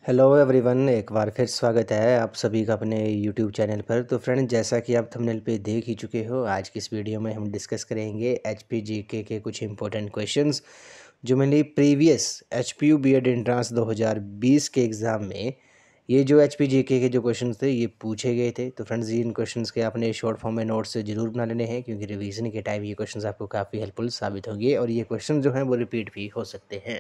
Hello everyone, एक बार फिर स्वागत है आप सभी का अपने यूट्यूब चैनल पर। तो फ्रेंड, जैसा कि आप थंबनेल पे देख ही चुके हो, आज की इस वीडियो में हम डिस्कस करेंगे एचपीजीके के कुछ इंपॉर्टेंट क्वेश्चंस जो मैंने प्रीवियस एचपीयू बीएड एंट्रेंस 2020 के एग्ज़ाम में ये जो एचपीजीके के जो क्वेश्चंस थे ये पूछे गए थे। तो फ्रेंड्स, इन क्वेश्चंस के आपने शॉर्ट फॉर्म में नोट्स ज़रूर बना लेने हैं, क्योंकि रिवीजन के टाइम ये क्वेश्चंस आपको काफ़ी हेल्पफुल साबित होंगे और ये क्वेश्चन जो हैं वो रिपीट भी हो सकते हैं।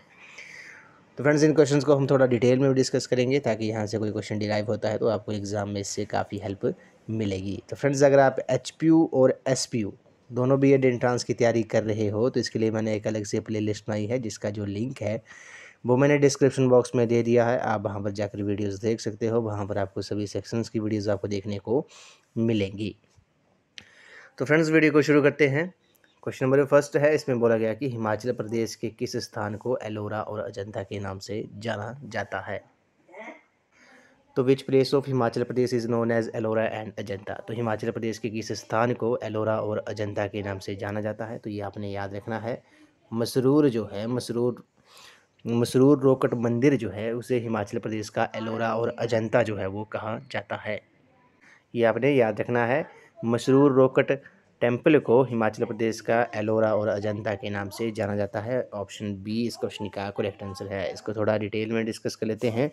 तो फ्रेंड्स, इन क्वेश्चंस को हम थोड़ा डिटेल में भी डिस्कस करेंगे, ताकि यहाँ से कोई क्वेश्चन डिराइव होता है तो आपको एग्जाम में इससे काफ़ी हेल्प मिलेगी। तो फ्रेंड्स, अगर आप एचपीयू और एसपीयू दोनों बीएड एंट्रेंस की तैयारी कर रहे हो तो इसके लिए मैंने एक अलग से प्ले लिस्ट बनाई है, जिसका जो लिंक है वो मैंने डिस्क्रिप्शन बॉक्स में दे दिया है। आप वहाँ पर जाकर वीडियोज़ देख सकते हो, वहाँ पर आपको सभी सेक्शंस की वीडियोज़ आपको देखने को मिलेंगी। तो फ्रेंड्स, वीडियो को शुरू करते हैं। क्वेश्चन नंबर फर्स्ट है, इसमें बोला गया कि हिमाचल प्रदेश के किस स्थान को एलोरा और अजंता के नाम से जाना जाता है। तो which place of Himachal Pradesh is known as Ellora and Ajanta. तो हिमाचल प्रदेश के किस स्थान को एलोरा और अजंता के नाम से जाना जाता है, तो ये आपने याद रखना है। मसरूर जो है, मसरूर रोकट मंदिर जो है, उसे हिमाचल प्रदेश का एलोरा और अजंता जो है वो कहा जाता है। ये आपने याद रखना है। मसरूर रोकट टेम्पल को हिमाचल प्रदेश का एलोरा और अजंता के नाम से जाना जाता है। ऑप्शन बी इस क्वेश्चन का करेक्ट आंसर है। इसको थोड़ा डिटेल में डिस्कस कर लेते हैं।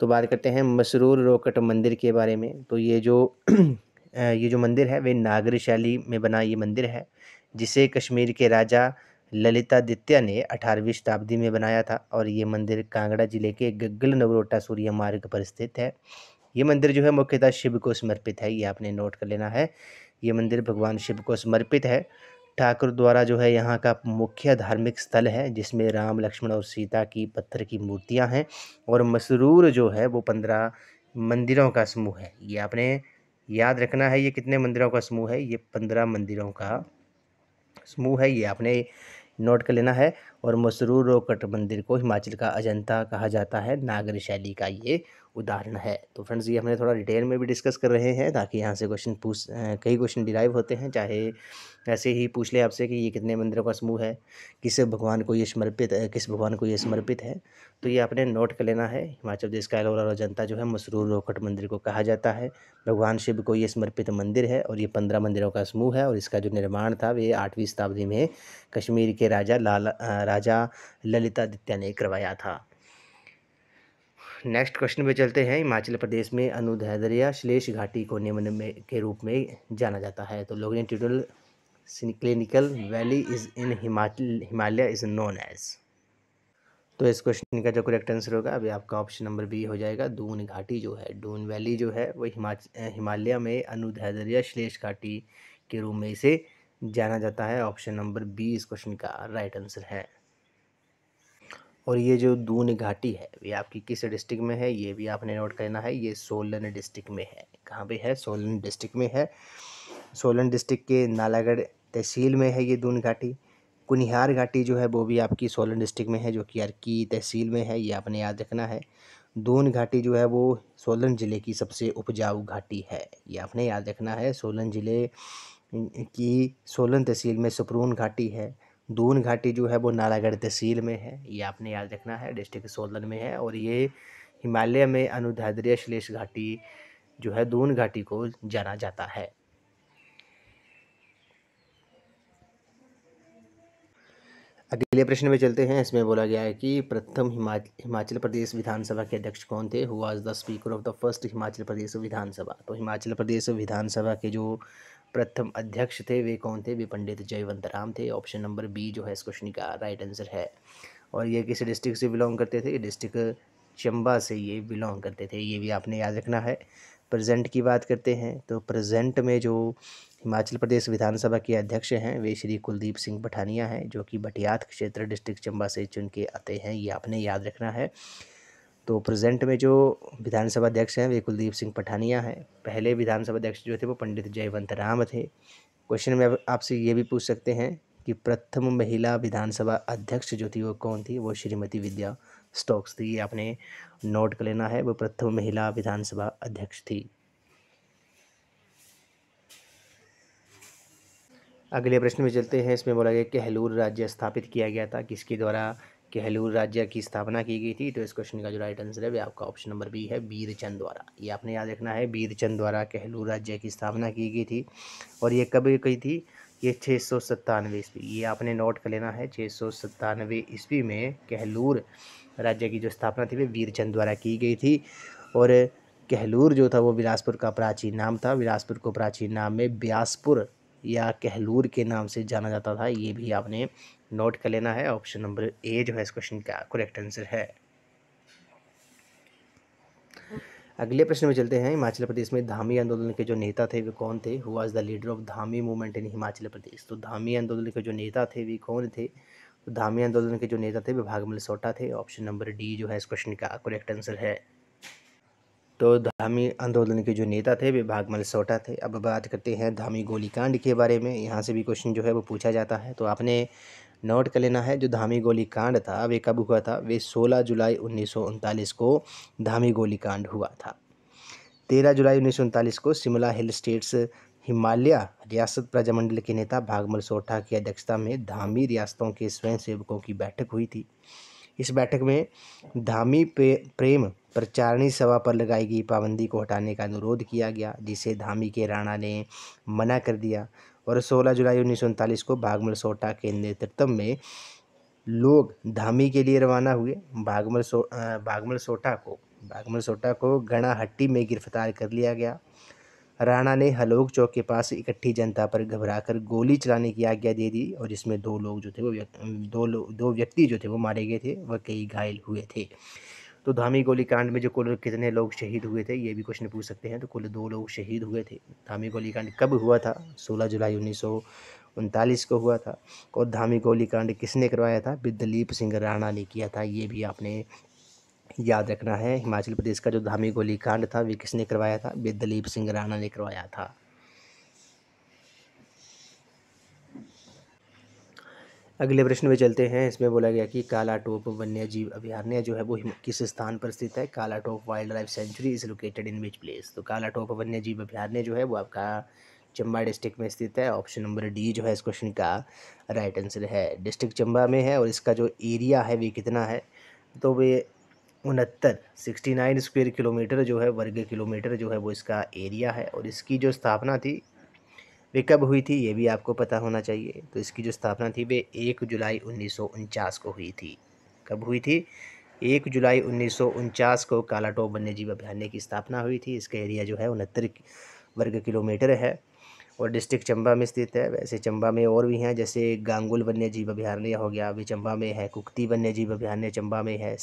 तो बात करते हैं मसरूर रोकट मंदिर के बारे में। तो ये जो मंदिर है वे नागर शैली में बना ये मंदिर है, जिसे कश्मीर के राजा ललितादित्य ने 18वीं शताब्दी में बनाया था। और ये मंदिर कांगड़ा जिले के गग्गल नगरोटा सूर्य मार्ग पर स्थित है। ये मंदिर जो है मुख्यतः शिव को समर्पित है, ये आपने नोट कर लेना है। ये मंदिर भगवान शिव को समर्पित है। ठाकुर द्वारा जो है यहाँ का मुख्य धार्मिक स्थल है, जिसमें राम, लक्ष्मण और सीता की पत्थर की मूर्तियाँ हैं। और मसरूर जो है वो 15 मंदिरों का समूह है। ये आपने याद रखना है। ये कितने मंदिरों का समूह है? ये 15 मंदिरों का समूह है, ये आपने नोट कर लेना है। और मसरूर रोकट मंदिर को हिमाचल का अजंता कहा जाता है, नागर शैली का ये उदाहरण है। तो फ्रेंड्स, ये हमने थोड़ा डिटेल में भी डिस्कस कर रहे हैं, ताकि यहाँ से कई क्वेश्चन डिराइव होते हैं, चाहे ऐसे ही पूछ ले आपसे कि ये कितने मंदिरों का समूह है, किस भगवान को ये समर्पित है। तो ये आपने नोट कर लेना है। हिमाचल प्रदेश का एलोरा और अजंता जो है मसरूर रोकट मंदिर को कहा जाता है। भगवान शिव को ये समर्पित मंदिर है और ये 15 मंदिरों का समूह है। और इसका जो निर्माण था वे 8वीं शताब्दी में कश्मीर के राजा ललितादित्य ने करवाया था। नेक्स्ट क्वेश्चन पे चलते हैं। हिमाचल प्रदेश में अनुदैर्ध्य श्लेष घाटी को निम्न में के रूप में जाना जाता है। तो longitudinal synclinal valley is in Himalaya is known as. तो इस क्वेश्चन का जो करेक्ट आंसर होगा अभी आपका ऑप्शन नंबर बी हो जाएगा। दून घाटी जो है, दून वैली जो है वो हिमालय में अनुदैर्ध्य श्लेष घाटी के रूप में इसे जाना जाता है। ऑप्शन नंबर बी इस क्वेश्चन का राइट आंसर है। और ये जो दून घाटी है ये आपकी किस डिस्ट्रिक्ट में है, ये भी आपने नोट करना है। ये सोलन डिस्ट्रिक्ट में है। कहाँ पे है? सोलन डिस्ट्रिक्ट में है। सोलन डिस्ट्रिक्ट के नालागढ़ तहसील में है ये दून घाटी। कुनिहार घाटी जो है वो भी आपकी सोलन डिस्ट्रिक्ट में है, जो कि अर्की तहसील में है, ये आपने याद रखना है। दून घाटी जो है वो सोलन ज़िले की सबसे उपजाऊ घाटी है, ये आपने याद रखना है। सोलन ज़िले की सोलन तहसील में सपरून घाटी है। दून घाटी जो है वो नालागढ़ तहसील में है, ये आपने याद रखना है, डिस्ट्रिक्ट सोलन में है। और ये हिमालय में अनुदैर्ध्य श्लेष घाटी जो है दून घाटी को जाना जाता है। अगले प्रश्न में चलते हैं। इसमें बोला गया है कि प्रथम हिमाचल प्रदेश विधानसभा के अध्यक्ष कौन थे? Who was the speaker of the first Himachal Pradesh Vidhansabha. तो हिमाचल प्रदेश विधानसभा के जो प्रथम अध्यक्ष थे वे कौन थे? वे पंडित जयवंत राम थे। ऑप्शन नंबर बी जो है इस क्वेश्चन का राइट आंसर है। और ये किस डिस्ट्रिक्ट से बिलोंग करते थे? डिस्ट्रिक्ट चंबा से ये बिलोंग करते थे, ये भी आपने याद रखना है। प्रेजेंट की बात करते हैं तो प्रेजेंट में जो हिमाचल प्रदेश विधानसभा के अध्यक्ष हैं वे श्री कुलदीप सिंह पठानिया हैं, जो कि भटियात क्षेत्र डिस्ट्रिक्ट चंबा से चुन के आते हैं, ये आपने याद रखना है। तो प्रेजेंट में जो विधानसभा अध्यक्ष हैं वे कुलदीप सिंह पठानिया हैं। पहले विधानसभा अध्यक्ष जो थे वो पंडित जयवंत राम थे। क्वेश्चन में अब आपसे ये भी पूछ सकते हैं कि प्रथम महिला विधानसभा अध्यक्ष जो थी वो कौन थी? वो श्रीमती विद्या स्टोक्स थी, ये आपने नोट कर लेना है। वो प्रथम महिला विधानसभा अध्यक्ष थी। अगले प्रश्न में चलते हैं। इसमें बोला गया कि हेलूर राज्य स्थापित किया गया था किसके द्वारा? कहलूर राज्य की स्थापना की गई थी? तो इस क्वेश्चन का जो राइट आंसर है वो आपका ऑप्शन नंबर बी है, वीरचंद द्वारा। ये आपने याद रखना है, वीरचंद द्वारा कहलूर राज्य की स्थापना की गई थी। और ये कब की थी? ये 697 ईस्वी। ये आपने नोट कर लेना है, 697 ईस्वी में कहलूर राज्य की जो स्थापना थी वो वीरचंद द्वारा की गई थी। और कहलूर जो था वो बिलासपुर का प्राचीन नाम था। बिलासपुर को प्राचीन नाम में ब्यासपुर या कहलूर के नाम से जाना जाता था। ये भी आपने नोट कर लेना है। ऑप्शन नंबर ए जो है इस क्वेश्चन का करेक्ट आंसर है। अगले प्रश्न में चलते हैं। हिमाचल प्रदेश में धामी आंदोलन के जो नेता थे वे कौन थे? Who was the leader of Dhami movement in Himachal Pradesh? तो धामी आंदोलन के जो नेता थे वे कौन थे? तो धामी आंदोलन के जो नेता थे वे भागमल सोटा थे। ऑप्शन नंबर डी जो है इस क्वेश्चन का करेक्ट आंसर है। तो धामी आंदोलन के जो नेता थे वे भागमल सोटा थे। अब बात करते हैं धामी गोलीकांड के बारे में। यहाँ से भी क्वेश्चन जो है वो पूछा जाता है, तो आपने नोट कर लेना है। जो धामी गोलीकांड था वे कब हुआ था? वे 16 जुलाई 1939 को धामी गोलीकांड हुआ था। 13 जुलाई 1939 को शिमला हिल स्टेट्स हिमालय रियासत प्रजामंडल के नेता भागमल सोठा की अध्यक्षता में धामी रियासतों के स्वयंसेवकों की बैठक हुई थी। इस बैठक में धामी प्रेम प्रचारणी सभा पर लगाई गई पाबंदी को हटाने का अनुरोध किया गया, जिसे धामी के राणा ने मना कर दिया। और 16 जुलाई 1939 को भागमल सोठा के नेतृत्व में लोग धामी के लिए रवाना हुए। भागमल सोठा को गणाहट्टी में गिरफ्तार कर लिया गया। राणा ने हलोग चौक के पास इकट्ठी जनता पर घबराकर गोली चलाने की आज्ञा दे दी, और इसमें दो व्यक्ति जो थे वो मारे गए थे, वह कई घायल हुए थे। तो धामी गोलीकांड में जो कुल कितने लोग शहीद हुए थे ये भी क्वेश्चन पूछ सकते हैं। तो कुल 2 लोग शहीद हुए थे। धामी गोलीकांड कब हुआ था? 16 जुलाई 1939 को हुआ था। और धामी गोलीकांड किसने करवाया था? दलीप सिंह राणा ने किया था। ये भी आपने याद रखना है। हिमाचल प्रदेश का जो धामी गोलीकांड था वे किसने करवाया था? दलीप सिंह राणा ने करवाया था। अगले प्रश्न में चलते हैं। इसमें बोला गया कि कालाटोप वन्य जीव अभयारण्य जो है वो किस स्थान पर स्थित है? Kalatop wild life sanctuary is located in which place? तो कालाटोप वन्य जीव अभयारण्य जो है वो आपका चंबा डिस्ट्रिक्ट में स्थित है। ऑप्शन नंबर डी जो है इस क्वेश्चन का राइट आंसर है। डिस्ट्रिक्ट चंबा में है। और इसका जो एरिया है वे कितना है? तो वे 69 स्क्वायर किलोमीटर जो है, वर्ग किलोमीटर जो है वो इसका एरिया है। और इसकी जो स्थापना थी वे कब हुई थी ये भी आपको पता होना चाहिए। तो इसकी जो स्थापना थी वे 1 जुलाई 1949 को हुई थी। कब हुई थी? 1 जुलाई 1949 को कालाटोप वन्यजीव अभयारण्य की स्थापना हुई थी। इसका एरिया जो है 69 वर्ग किलोमीटर है और डिस्ट्रिक्ट चंबा में स्थित है। वैसे चंबा में और भी हैं, जैसे गांगुल वन्यजीव अभयारण्य हो गया, अभी चंबा में है। कुक्ती वन्यजीव अभयारण्य चंबा में है।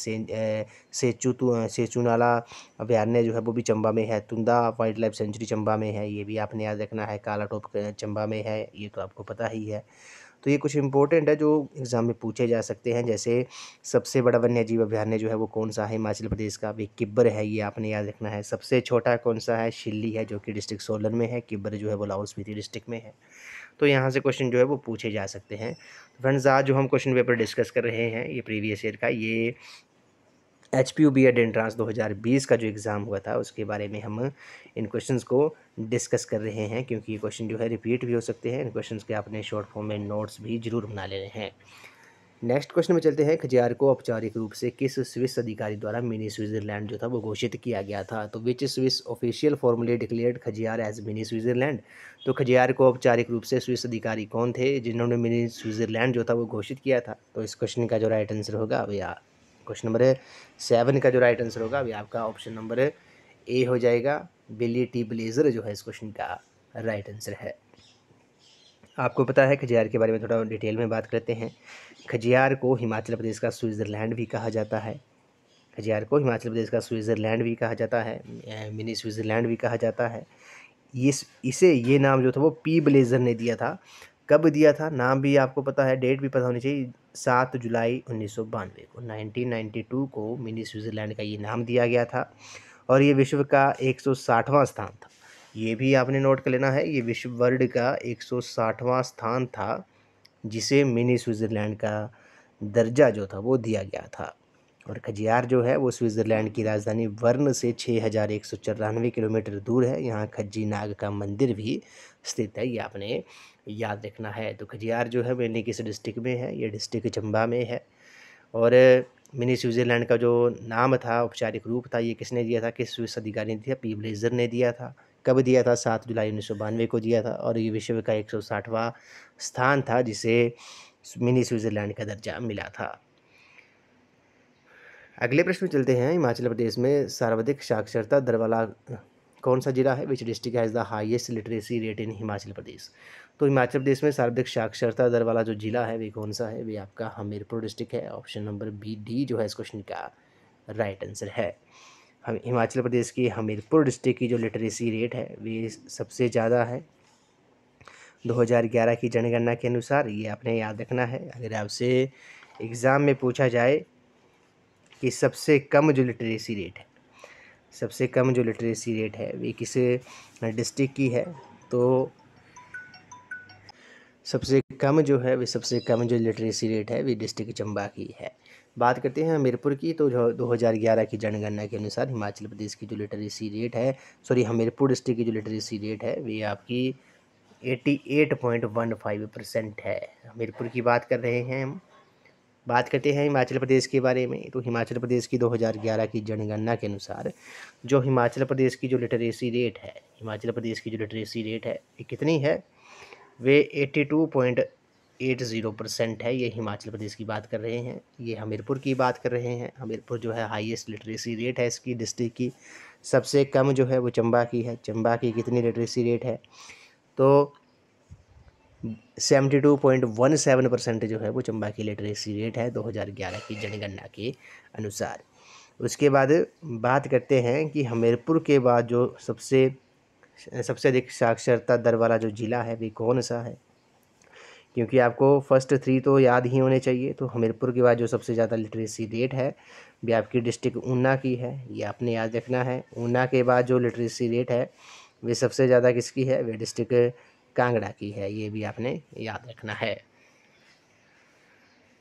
सेचुनाला अभयारण्य जो है वो भी चंबा में है। तुंदा वाइल्ड लाइफ सेंचुरी चंबा में है, ये भी आपने याद रखना है। कालाटोप चंबा में है, ये तो आपको पता ही है। तो ये कुछ इंपॉर्टेंट है जो एग्ज़ाम में पूछे जा सकते हैं। जैसे सबसे बड़ा वन्यजीव अभयारण्य जो है वो कौन सा है? हिमाचल प्रदेश का वे किब्बर है, ये आपने याद रखना है। सबसे छोटा कौन सा है? शिल्ली है, जो कि डिस्ट्रिक्ट सोलन में है। किब्बर जो है वो लाहौल स्पीति डिस्ट्रिक्ट में है। तो यहाँ से क्वेश्चन जो है वो पूछे जा सकते हैं। फ्रेंड्स, आज जो हम क्वेश्चन पेपर डिस्कस कर रहे हैं ये प्रीवियस ईयर का, ये HPU B.Ed एंट्रांस 2020 का जो एग्ज़ाम हुआ था उसके बारे में हम इन क्वेश्चंस को डिस्कस कर रहे हैं, क्योंकि ये क्वेश्चन जो है रिपीट भी हो सकते हैं। इन क्वेश्चंस के आपने शॉर्ट फॉर्म में नोट्स भी जरूर बना लेने हैं। नेक्स्ट क्वेश्चन में चलते हैं। खजियार को औपचारिक रूप से किस स्विस अधिकारी द्वारा मिनी स्विट्जरलैंड जो था वो घोषित किया गया था? तो which Swiss official formally declared Khajjiar as mini Switzerland? तो खजियार को औपचारिक रूप से स्विस अधिकारी कौन थे जिन्होंने मिनी स्विट्जरलैंड जो था वो घोषित किया था? तो इस क्वेश्चन का जो राइट आंसर होगा भैया, क्वेश्चन नंबर 7 का जो राइट आंसर होगा अभी आपका ऑप्शन नंबर ए हो जाएगा। बिली टी ब्लेजर जो है इस क्वेश्चन का राइट आंसर है। आपको पता है खजियार के बारे में थोड़ा डिटेल में बात करते हैं। खजियार को हिमाचल प्रदेश का स्विट्ज़रलैंड भी कहा जाता है। खजियार को हिमाचल प्रदेश का स्विट्ज़रलैंड भी कहा जाता है, मिनी स्विट्ज़रलैंड भी कहा जाता है। इसे ये नाम जो था वो पी ब्लेजर ने दिया था। कब दिया था? नाम भी आपको पता है, डेट भी पता होनी चाहिए। 7 जुलाई 1992 को, 1992 को मिनी स्विट्ज़रलैंड का ये नाम दिया गया था। और ये विश्व का 160वां स्थान था। ये भी आपने नोट कर लेना है। ये विश्व वर्ल्ड का 160वां स्थान था जिसे मिनी स्विट्ज़रलैंड का दर्जा जो था वो दिया गया था। और खजियार जो है वो स्विट्ज़रलैंड की राजधानी बर्न से 6194 किलोमीटर दूर है। यहाँ खज्जी नाग का मंदिर भी स्थित है, ये आपने याद रखना है। तो खजियार जो है मेनली किस डिस्ट्रिक्ट में है? ये डिस्ट्रिक्ट चंबा में है। और मिनी स्विट्ज़रलैंड का जो नाम था, औपचारिक रूप था, ये किसने दिया था, किस स्विस अधिकारी ने दिया? पी ब्लेज़र ने दिया था। कब दिया था? 7 जुलाई 1992 को दिया था। और ये विश्व का 160वां स्थान था जिसे मिनी स्विट्ज़रलैंड का दर्जा मिला था। अगले प्रश्न में चलते हैं। हिमाचल प्रदेश में सर्वाधिक साक्षरता दर वाला कौन सा जिला है? Which district has the highest literacy rate in Himachal Pradesh? तो हिमाचल प्रदेश में सर्वाधिक साक्षरता दर वाला जो जिला है वे कौन सा है? वे आपका हमीरपुर डिस्ट्रिक्ट है। ऑप्शन नंबर बी डी जो है इस क्वेश्चन का राइट आंसर है। हम हिमाचल प्रदेश की हमीरपुर डिस्ट्रिक्ट की जो लिटरेसी रेट है वे सबसे ज़्यादा है 2011 की जनगणना के अनुसार। ये आपने याद रखना है। अगर आपसे एग्ज़ाम में पूछा जाए कि सबसे कम जो लिटरेसी रेट है, सबसे कम जो लिटरेसी रेट है वे किस डिस्ट्रिक्ट की है, तो सबसे कम जो लिटरेसी रेट है वे डिस्ट्रिक्ट चंबा की है। बात करते हैं हमीरपुर की, तो जो 2011 की जनगणना के अनुसार हिमाचल प्रदेश की जो लिटरेसी रेट है, हमीरपुर डिस्ट्रिक्ट की जो लिटरेसी रेट है वे आपकी 88.15% है। हमीरपुर की बात कर रहे हैं हम। बात करते हैं हिमाचल प्रदेश के बारे में। तो हिमाचल प्रदेश की 2011 की जनगणना के अनुसार जो हिमाचल प्रदेश की जो लिटरेसी रेट है, ये कितनी है? वे 82.80% है। ये हिमाचल प्रदेश की बात कर रहे हैं। ये हमीरपुर की बात कर रहे हैं। हमीरपुर जो है हाईएस्ट लिटरेसी रेट है इसकी डिस्ट्रिक्ट की। सबसे कम जो है वो चंबा की है। चंबा की कितनी लिटरेसी रेट है? तो 72.17% जो है वो चंबा की लिटरेसी रेट है 2011 की जनगणना के अनुसार। उसके बाद बात करते हैं कि हमीरपुर के बाद जो सबसे अधिक साक्षरता दर वाला जो ज़िला है वे कौन सा है? क्योंकि आपको फर्स्ट 3 तो याद ही होने चाहिए। तो हमीरपुर के बाद जो सबसे ज़्यादा लिटरेसी रेट है वे आपकी डिस्ट्रिक्ट ऊना की है, ये आपने याद रखना है। ऊना के बाद जो लिटरेसी रेट है वे सबसे ज़्यादा किसकी है? वे डिस्ट्रिक्ट कांगड़ा की है, ये भी आपने याद रखना है।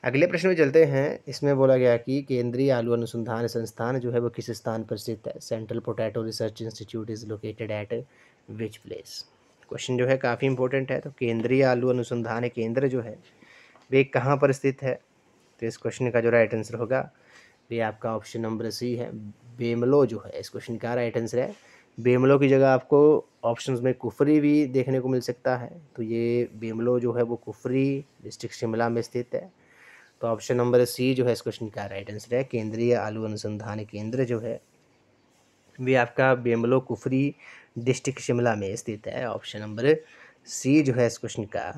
अगले प्रश्न में चलते हैं। इसमें बोला गया कि केंद्रीय आलू अनुसंधान संस्थान जो है वो किस स्थान पर स्थित है? Central potato research institute is located at which place? Question जो है काफ़ी इंपॉर्टेंट है। तो केंद्रीय आलू अनुसंधान केंद्र जो है वे कहाँ पर स्थित है? तो इस क्वेश्चन का जो राइट आंसर होगा वे आपका ऑप्शन नंबर सी है, बेमलो जो है इस क्वेश्चन का राइट आंसर है। बेमलो की जगह आपको ऑप्शंस में कुफरी भी देखने को मिल सकता है। तो ये बेमलो जो है वो कुफरी डिस्ट्रिक्ट शिमला में स्थित है। तो ऑप्शन नंबर सी जो है इस क्वेश्चन का राइट आंसर है। केंद्रीय आलू अनुसंधान केंद्र जो है वे आपका बेमलो कुफरी डिस्ट्रिक्ट शिमला में स्थित है। ऑप्शन नंबर सी जो है इस क्वेश्चन का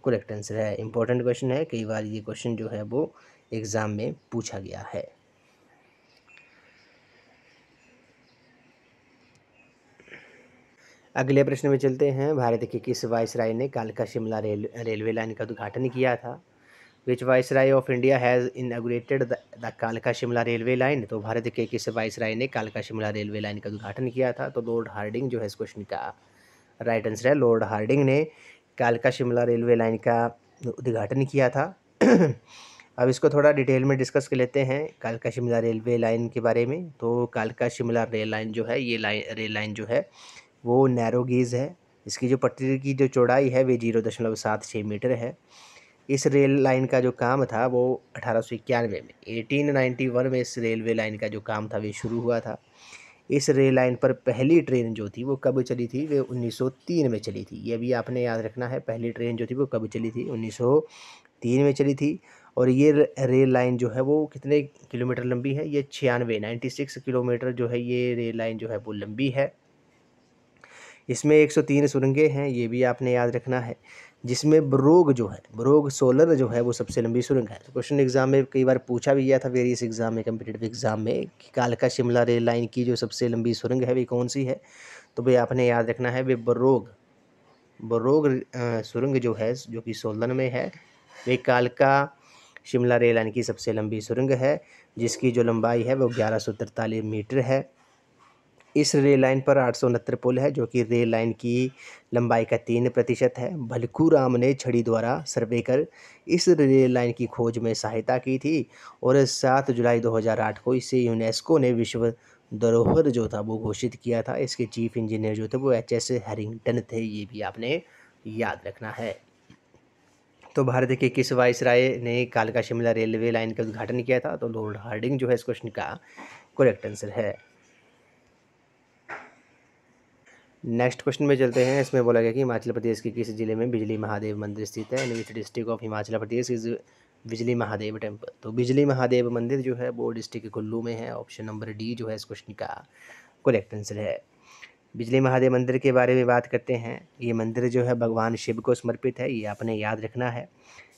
करेक्ट आंसर है। इंपॉर्टेंट क्वेश्चन है, कई बार ये क्वेश्चन जो है वो एग्ज़ाम में पूछा गया है। अगले प्रश्न में चलते हैं। भारत के किस वायसराय ने कालका शिमला रेलवे लाइन का उद्घाटन किया था? Which viceroy of India has inaugurated the कालका शिमला रेलवे लाइन? तो भारत के किस वायसराय ने कालका शिमला रेलवे लाइन का उद्घाटन किया था? तो लॉर्ड हार्डिंग जो है इस क्वेश्चन का राइट आंसर है। लॉर्ड हार्डिंग ने कालका शिमला रेलवे लाइन का उद्घाटन किया था। अब इसको थोड़ा डिटेल में डिस्कस कर लेते हैं कालका शिमला रेलवे लाइन के बारे में। तो कालका शिमला रेल लाइन जो है ये रेल लाइन जो है वो नैरो गेज है। इसकी जो पटरी की जो चौड़ाई है वे 0.76 मीटर है। इस रेल लाइन का जो काम था वो 1891 में 1891 में इस रेलवे लाइन का जो काम था वे शुरू हुआ था। इस रेल लाइन पर पहली ट्रेन जो थी वो कब चली थी? वे 1903 में चली थी। ये भी आपने याद रखना है, पहली ट्रेन जो थी वो कब चली थी? 1903 में चली थी। और ये रेल लाइन जो है वो कितने किलोमीटर लंबी है? ये 96 किलोमीटर जो है ये रेल लाइन जो है वो लंबी है। इसमें 103 सुरंगें हैं, ये भी आपने याद रखना है। जिसमें बरोग सोलर जो है वो सबसे लंबी सुरंग है। तो क्वेश्चन एग्जाम में कई बार पूछा भी गया था, वेरियस एग्जाम में, कम्पिटिटिव एग्जाम में, कि कालका शिमला रेल लाइन की जो सबसे लंबी सुरंग है वे कौन सी है? तो भाई आपने याद रखना है वे बरोग सुरंग जो है जो कि सोलन में है, वे कालका शिमला रेल लाइन की सबसे लंबी सुरंग है, जिसकी जो लंबाई है वो 1143 मीटर है। इस रेल लाइन पर 869 पुल है, जो कि रेल लाइन की लंबाई का 3% है। भलकू राम ने छड़ी द्वारा सर्वे कर इस रेल लाइन की खोज में सहायता की थी और 7 जुलाई 2008 को इसे यूनेस्को ने विश्व धरोहर जो था वो घोषित किया था। इसके चीफ इंजीनियर जो थे वो HS हैरिंगटन थे, ये भी आपने याद रखना है। तो भारत के किस वायसराय ने कालका शिमला रेलवे लाइन का उद्घाटन किया था? तो लॉर्ड हार्डिंग जो है इस क्वेश्चन का करेक्ट आंसर है। नेक्स्ट क्वेश्चन में चलते हैं। इसमें बोला गया कि हिमाचल प्रदेश के किस जिले में बिजली महादेव मंदिर स्थित है? In which district of Himachal Pradesh is Bijli Mahadev temple? तो बिजली महादेव मंदिर जो है वो डिस्ट्रिक्ट कुल्लू में है। ऑप्शन नंबर डी जो है इस क्वेश्चन का करेक्ट आंसर है। बिजली महादेव मंदिर के बारे में बात करते हैं। ये मंदिर जो है भगवान शिव को समर्पित है, ये आपने याद रखना है।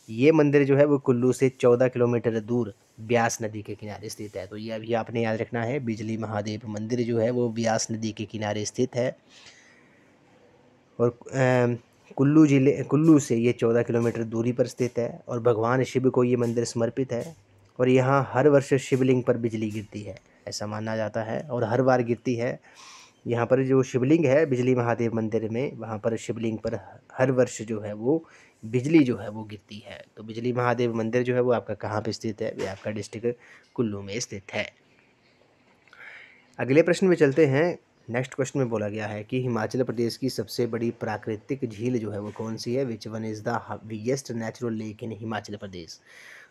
ये मंदिर जो है वो कुल्लू से 14 किलोमीटर दूर ब्यास नदी के किनारे स्थित है। तो ये अभी आपने याद रखना है, बिजली महादेव मंदिर जो है वो ब्यास नदी के किनारे स्थित है और कुल्लू से ये 14 किलोमीटर दूरी पर स्थित है और भगवान शिव को ये मंदिर समर्पित है और यहाँ हर वर्ष शिवलिंग पर बिजली गिरती है, ऐसा माना जाता है और हर बार गिरती है। यहाँ पर जो शिवलिंग है बिजली महादेव मंदिर में, वहाँ पर शिवलिंग पर हर वर्ष जो है वो बिजली जो है वो गिरती है। तो बिजली महादेव मंदिर जो है वो आपका कहाँ पे स्थित है? ये आपका डिस्ट्रिक्ट कुल्लू में स्थित है। अगले प्रश्न में चलते हैं। नेक्स्ट क्वेश्चन में बोला गया है कि हिमाचल प्रदेश की सबसे बड़ी प्राकृतिक झील जो है वो कौन सी है? Which one is the biggest natural lake in Himachal Pradesh?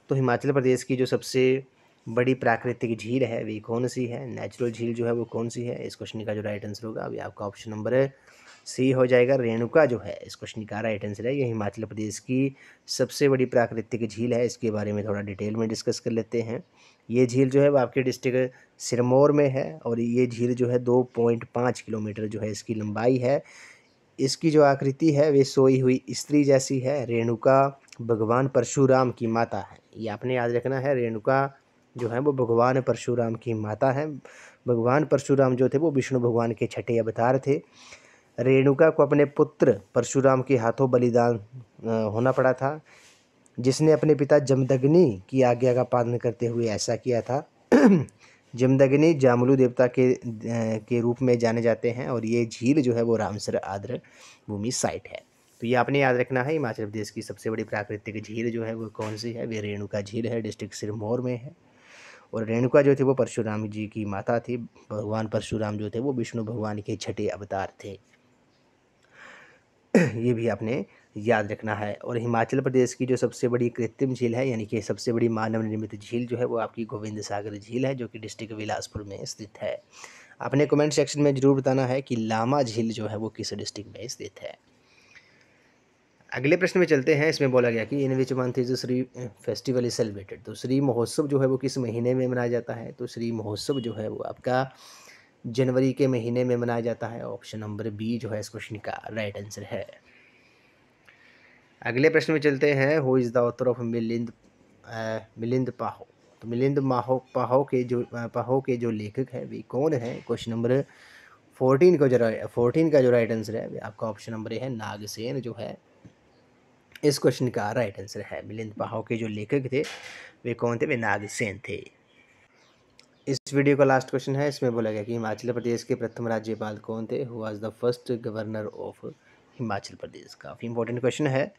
तो हिमाचल प्रदेश की जो सबसे बड़ी प्राकृतिक झील है वे कौन सी है? नेचुरल झील जो है वो कौन सी है? इस क्वेश्चन का जो राइट आंसर होगा अभी आपका ऑप्शन नंबर सी हो जाएगा। रेणुका जो है इस क्वेश्चन का राइट आंसर है। ये हिमाचल प्रदेश की सबसे बड़ी प्राकृतिक झील है। इसके बारे में थोड़ा डिटेल में डिस्कस कर लेते हैं। ये झील जो है वो आपके डिस्ट्रिक्ट सिरमौर में है और ये झील जो है 2.5 किलोमीटर जो है इसकी लंबाई है। इसकी जो आकृति है वे सोई हुई स्त्री जैसी है। रेणुका भगवान परशुराम की माता है, ये आपने याद रखना है। रेणुका जो है वो भगवान परशुराम की माता है। भगवान परशुराम जो थे वो विष्णु भगवान के छठे अवतार थे। रेणुका को अपने पुत्र परशुराम के हाथों बलिदान होना पड़ा था, जिसने अपने पिता जमदग्नि की आज्ञा का पालन करते हुए ऐसा किया था। जमदग्नि जामलू देवता के रूप में जाने जाते हैं और ये झील जो है वो रामसर आर्द्र भूमि साइट है। तो ये आपने याद रखना है। हिमाचल प्रदेश की सबसे बड़ी प्राकृतिक झील जो है वो कौन सी है? वे रेणुका झील है, डिस्ट्रिक्ट सिरमौर में है। और रेणुका जो थी वो परशुराम जी की माता थी। भगवान परशुराम जो थे वो विष्णु भगवान के छठे अवतार थे। ये भी आपने याद रखना है। और हिमाचल प्रदेश की जो सबसे बड़ी कृत्रिम झील है, यानी कि सबसे बड़ी मानव निर्मित झील जो है वो आपकी गोविंद सागर झील है, जो कि डिस्ट्रिक्ट बिलासपुर में स्थित है। आपने कमेंट सेक्शन में जरूर बताना है कि लामा झील जो है वो किस डिस्ट्रिक्ट में स्थित है। अगले प्रश्न में चलते हैं। इसमें बोला गया कि in which month is Shri festival is celebrated? तो श्री महोत्सव जो है वो किस महीने में मनाया जाता है? तो श्री महोत्सव जो है वो आपका जनवरी के महीने में मनाया जाता है। ऑप्शन नंबर बी जो है इस क्वेश्चन का राइट आंसर है। अगले प्रश्न में चलते हैं। Who is the author of Milinda Panha? तो मिलिंद पाहो के जो लेखक है वे कौन है? क्वेश्चन नंबर 14 का जो राइट आंसर है आपका ऑप्शन नंबर है नागसेन जो है इस क्वेश्चन का राइट आंसर है। मिलिंद पाहो के जो लेखक थे वे कौन थे? वे नागसेन थे। इस वीडियो का लास्ट क्वेश्चन है। इसमें बोला गया कि हिमाचल प्रदेश के प्रथम राज्यपाल कौन थे? Who was the first governor of Himachal Pradesh? काफ़ी इंपॉर्टेंट क्वेश्चन है।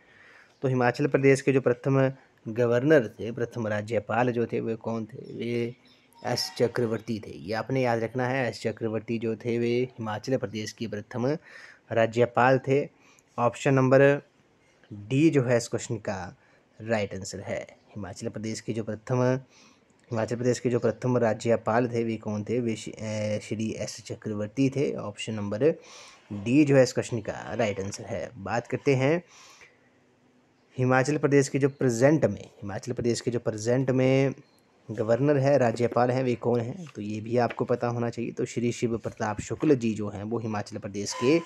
तो हिमाचल प्रदेश के जो प्रथम गवर्नर थे, प्रथम राज्यपाल जो थे वे कौन थे? वे एस चक्रवर्ती थे। ये आपने याद रखना है। एस चक्रवर्ती जो थे वे हिमाचल प्रदेश के प्रथम राज्यपाल थे। ऑप्शन नंबर डी जो है इस क्वेश्चन का राइट आंसर है। हिमाचल प्रदेश के जो प्रथम राज्यपाल थे वे कौन थे? वे श्री एस चक्रवर्ती थे। ऑप्शन नंबर डी जो है इस क्वेश्चन का राइट आंसर है। बात करते हैं हिमाचल प्रदेश के जो प्रेजेंट में गवर्नर है, राज्यपाल हैं, वे कौन हैं? तो ये भी आपको पता होना चाहिए। तो श्री शिव प्रताप शुक्ल जी जो हैं वो हिमाचल प्रदेश के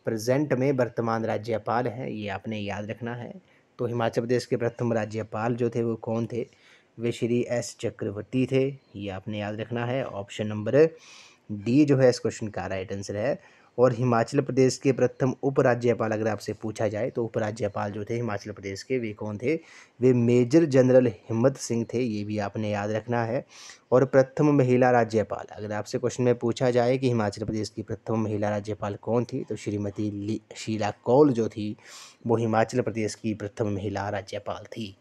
प्रेजेंट में वर्तमान राज्यपाल हैं, ये आपने याद रखना है। तो हिमाचल प्रदेश के प्रथम राज्यपाल जो थे वो कौन थे? वे श्री एस चक्रवर्ती थे, ये आपने याद रखना है। ऑप्शन नंबर डी जो है इस क्वेश्चन का राइट आंसर है। और हिमाचल प्रदेश के प्रथम उपराज्यपाल अगर आपसे पूछा जाए तो उपराज्यपाल जो थे हिमाचल प्रदेश के वे कौन थे? वे मेजर जनरल हिम्मत सिंह थे, ये भी आपने याद रखना है। और प्रथम महिला राज्यपाल अगर आपसे क्वेश्चन में पूछा जाए कि हिमाचल प्रदेश की प्रथम महिला राज्यपाल कौन थी, तो श्रीमती शीला कौल जो थी वो हिमाचल प्रदेश की प्रथम महिला राज्यपाल थी।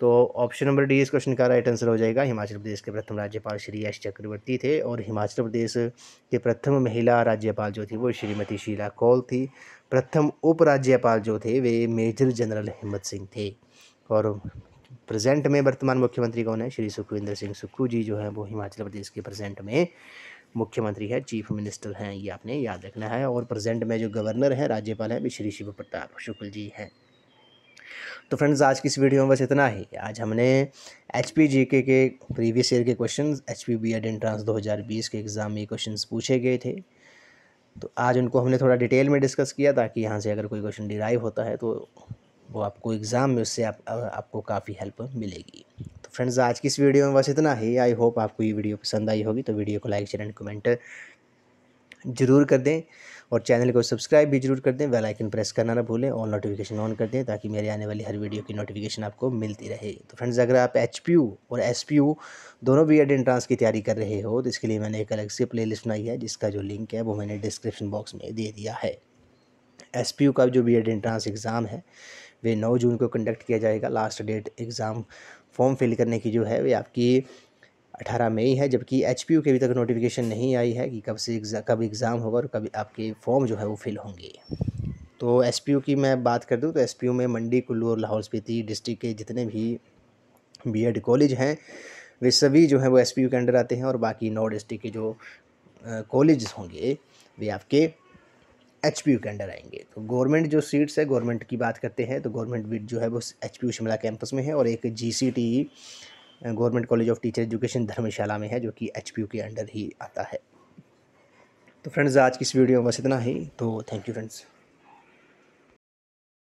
तो ऑप्शन नंबर डी इस क्वेश्चन का राइट आंसर हो जाएगा। हिमाचल प्रदेश के प्रथम राज्यपाल श्री एस चक्रवर्ती थे और हिमाचल प्रदेश के प्रथम महिला राज्यपाल जो थी वो श्रीमती शीला कौल थी। प्रथम उपराज्यपाल जो थे वे मेजर जनरल हिम्मत सिंह थे। और प्रेजेंट में वर्तमान मुख्यमंत्री कौन है? श्री सुखविंदर सिंह सुक्खू जी जो हैं वो हिमाचल प्रदेश के प्रेजेंट में मुख्यमंत्री है, चीफ मिनिस्टर हैं, ये आपने याद रखना है। और प्रेजेंट में जो गवर्नर हैं, राज्यपाल हैं, श्री शिव प्रताप शुक्ल जी हैं। तो फ्रेंड्स आज की इस वीडियो में बस इतना ही। आज हमने HPGK के प्रीवियस ईयर के क्वेश्चंस, HP B.Ed एंट्रेंस 2020 के एग्ज़ाम में क्वेश्चंस पूछे गए थे, तो आज उनको हमने थोड़ा डिटेल में डिस्कस किया ताकि यहाँ से अगर कोई क्वेश्चन डिराइव होता है तो वो आपको एग्ज़ाम में उससे आपको काफ़ी हेल्प मिलेगी। तो फ्रेंड्स आज की इस वीडियो में बस इतना ही। आई होप आपको ये वीडियो पसंद आई होगी, तो वीडियो को लाइक शेयर एंड कमेंट ज़रूर कर दें और चैनल को सब्सक्राइब भी ज़रूर कर दें। बेल आइकन प्रेस करना ना भूलें और नोटिफिकेशन ऑन कर दें ताकि मेरे आने वाली हर वीडियो की नोटिफिकेशन आपको मिलती रहे। तो फ्रेंड्स अगर आप HPU और SPU दोनों B.Ed एंट्रेंस की तैयारी कर रहे हो तो इसके लिए मैंने एक अलग से प्लेलिस्ट बनाई है जिसका जो लिंक है वो मैंने डिस्क्रिप्शन बॉक्स में दे दिया है। SPU का जो B.Ed एंट्रेंस एग्ज़ाम है वे 9 जून को कंडक्ट किया जाएगा। Last date exam form fill करने की जो है वे आपकी 18 मई है, जबकि HPU की अभी तक नोटिफिकेशन नहीं आई है कि कब एग्ज़ाम होगा और कब आपके फॉर्म जो है वो फिल होंगे। तो SPU की मैं बात कर दूं तो SPU में मंडी, कुल्लू और लाहौल स्पीति डिस्ट्रिक्ट के जितने भी B.Ed कॉलेज हैं वे सभी जो हैं वो SPU के अंडर आते हैं और बाकी 9 डिस्ट्रिक्ट के जो कॉलेज होंगे वे आपके HPU के अंडर आएंगे। तो गवर्नमेंट जो सीट्स है, गवर्नमेंट की बात करते हैं तो गवर्नमेंट जो है वो HPU शिमला कैंपस में है और एक GCTE government college of teacher education Dharamshala में है जो कि HPU के अंडर ही आता है। तो फ्रेंड्स आज की इस वीडियो में बस इतना ही। तो थैंक यू फ्रेंड्स।